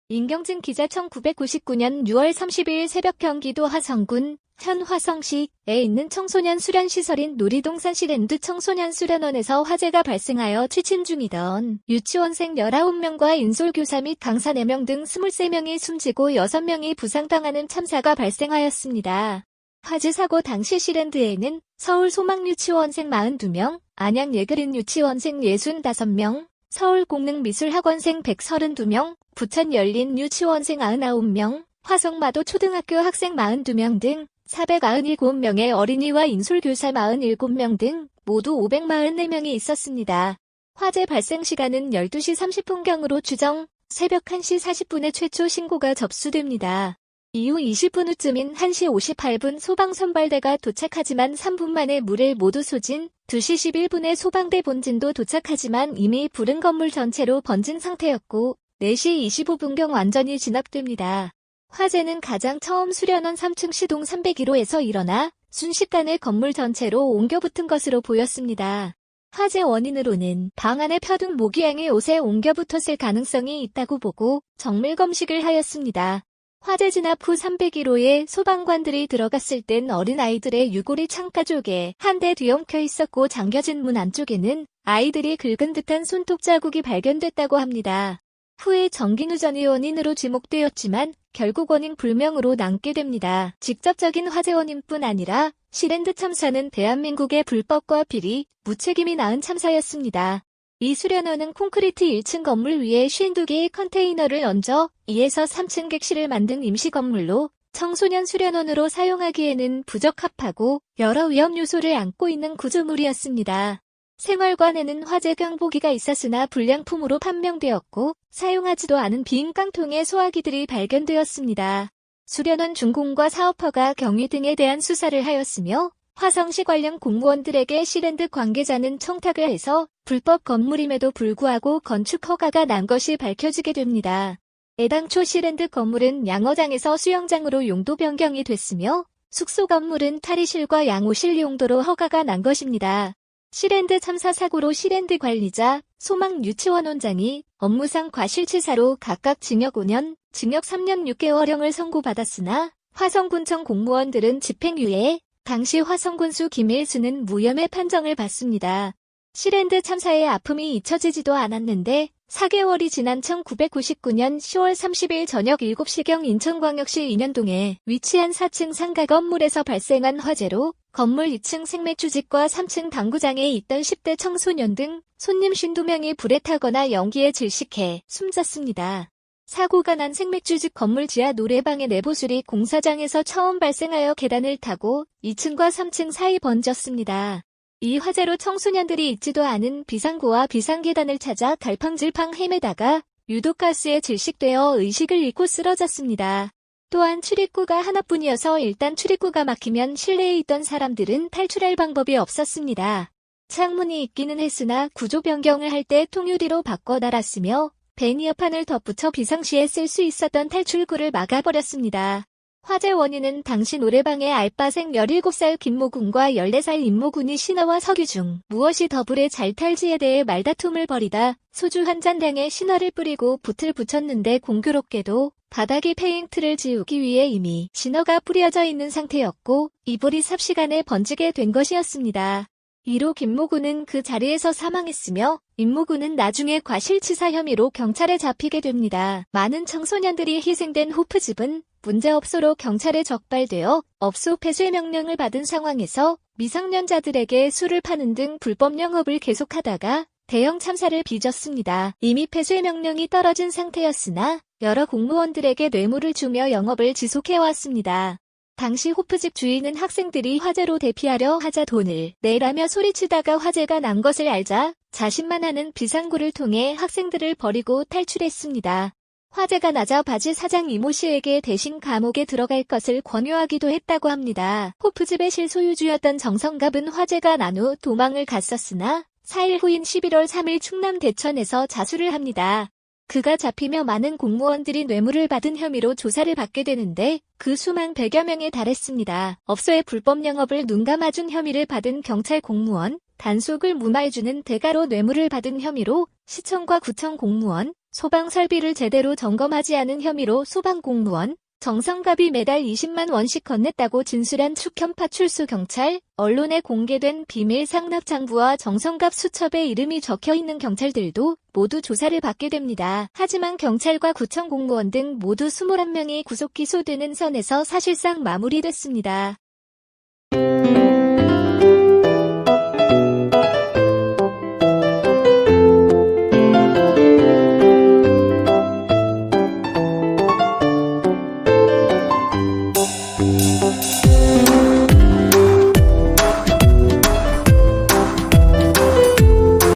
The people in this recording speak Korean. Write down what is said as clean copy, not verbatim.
임경진 기자 1999년 6월 30일 새벽 경기도 화성군 현 화성시에 있는 청소년 수련시설인 놀이동산 시랜드 청소년 수련원에서 화재가 발생하여 취침 중이던 유치원생 19명과 인솔교사 및 강사 4명 등 23명이 숨지고 6명이 부상당하는 참사가 발생하였습니다. 화재 사고 당시 시랜드에는 서울 소망유치원생 42명, 안양 예그린 유치원생 65명, 서울 공릉미술학원생 132명, 부천 열린 유치원생 99명, 화성마도 초등학교 학생 42명 등 497명의 어린이와 인솔교사 47명 등 모두 544명이 있었습니다. 화재 발생 시간은 12시 30분경으로 추정, 새벽 1시 40분에 최초 신고가 접수됩니다. 이후 20분 후쯤인 1시 58분 소방선발대가 도착하지만 3분 만에 물을 모두 쏟은 2시 11분에 소방대 본진도 도착하지만 이미 불은 건물 전체로 번진 상태였고 4시 25분경 완전히 진압됩니다. 화재는 가장 처음 수련원 3층 시동 301호에서 일어나 순식간에 건물 전체로 옮겨붙은 것으로 보였습니다. 화재 원인으로는 방 안에 펴둔 모기향이 옷에 옮겨붙었을 가능성이 있다고 보고 정밀 검식을 하였습니다. 화재 진압 후 301호에 소방관들이 들어갔을 땐 어린아이들의 유골이 창가 쪽에 한 대 뒤엉켜 있었고 잠겨진 문 안쪽에는 아이들이 긁은 듯한 손톱 자국이 발견됐다고 합니다. 후에 전기누전이 원인으로 지목되었지만 결국 원인 불명으로 남게 됩니다. 직접적인 화재 원인뿐 아니라 시랜드 참사는 대한민국의 불법과 비리, 무책임이 낳은 참사였습니다. 이 수련원은 콘크리트 1층 건물 위에 52개의 컨테이너를 얹어 2에서 3층 객실을 만든 임시 건물로 청소년 수련원으로 사용하기에는 부적합하고 여러 위험 요소를 안고 있는 구조물이었습니다. 생활관에는 화재 경보기가 있었으나 불량품으로 판명되었고 사용하지도 않은 빈 깡통에 소화기들이 발견되었습니다. 수련원 준공과 사업허가 경위 등에 대한 수사를 하였으며 화성시 관련 공무원들에게 시랜드 관계자는 청탁을 해서 불법 건물임에도 불구하고 건축 허가가 난 것이 밝혀지게 됩니다. 애당초 시랜드 건물은 양어장에서 수영장으로 용도 변경이 됐으며 숙소 건물은 탈의실과 양호실 용도로 허가가 난 것입니다. 시랜드 참사 사고로 시랜드 관리자, 소망 유치원 원장이 업무상 과실치사로 각각 징역 5년, 징역 3년 6개월형을 선고받았으나 화성군청 공무원들은 집행유예, 당시 화성군수 김일수는 무혐의 판정을 받습니다. 시랜드 참사의 아픔이 잊혀지지도 않았는데 4개월이 지난 1999년 10월 30일 저녁 7시경 인천광역시 인현동에 위치한 4층 상가 건물에서 발생한 화재로 건물 2층 생맥주집과 3층 당구장에 있던 10대 청소년 등 손님 52명이 불에 타거나 연기에 질식해 숨졌습니다. 사고가 난 생맥주집 건물 지하 노래방의 내부술이 공사장에서 처음 발생하여 계단을 타고 2층과 3층 사이 번졌습니다. 이 화재로 청소년들이 있지도 않은 비상구와 비상계단을 찾아 갈팡질팡 헤매다가 유독가스에 질식되어 의식을 잃고 쓰러졌습니다. 또한 출입구가 하나뿐이어서 일단 출입구가 막히면 실내에 있던 사람들은 탈출할 방법이 없었습니다. 창문이 있기는 했으나 구조 변경을 할 때 통유리로 바꿔 달았으며 베니어판을 덧붙여 비상시에 쓸 수 있었던 탈출구를 막아버렸습니다. 화재 원인은 당시 노래방의 알바생 17살 김모군과 14살 임모군이 신어와 석유 중 무엇이 더 불에 잘 탈지에 대해 말다툼을 벌이다 소주 한 잔량에 신어를 뿌리고 붓을 붙였는데 공교롭게도 바닥에 페인트를 지우기 위해 이미 신어가 뿌려져 있는 상태였고 이 불이 삽시간에 번지게 된 것이었습니다. 이로 김모군은 그 자리에서 사망했으며 임모군은 나중에 과실치사 혐의로 경찰에 잡히게 됩니다. 많은 청소년들이 희생된 호프집은 문제업소로 경찰에 적발되어 업소 폐쇄 명령을 받은 상황에서 미성년자들에게 술을 파는 등 불법 영업을 계속하다가 대형 참사를 빚었습니다. 이미 폐쇄 명령이 떨어진 상태였으나 여러 공무원들에게 뇌물을 주며 영업을 지속해왔습니다. 당시 호프집 주인은 학생들이 화재로 대피하려 하자 돈을 내라며 소리치다가 화재가 난 것을 알자 자신만 아는 비상구를 통해 학생들을 버리고 탈출했습니다. 화재가 나자 바지 사장 이모 씨에게 대신 감옥에 들어갈 것을 권유하기도 했다고 합니다. 호프집의 실소유주였던 정성갑은 화재가 난 후 도망을 갔었으나 4일 후인 11월 3일 충남 대천에서 자수를 합니다. 그가 잡히며 많은 공무원들이 뇌물을 받은 혐의로 조사를 받게 되는데 그 수만 100여 명에 달했습니다. 업소의 불법 영업을 눈감아준 혐의를 받은 경찰 공무원, 단속을 무마해주는 대가로 뇌물을 받은 혐의로 시청과 구청 공무원, 소방 설비를 제대로 점검하지 않은 혐의로 소방공무원, 정성갑이 매달 20만 원씩 건넸다고 진술한 축현파 출소 경찰, 언론에 공개된 비밀 상납 장부와 정성갑 수첩에 이름이 적혀있는 경찰들도 모두 조사를 받게 됩니다. 하지만 경찰과 구청 공무원 등 모두 21명이 구속 기소되는 선에서 사실상 마무리됐습니다.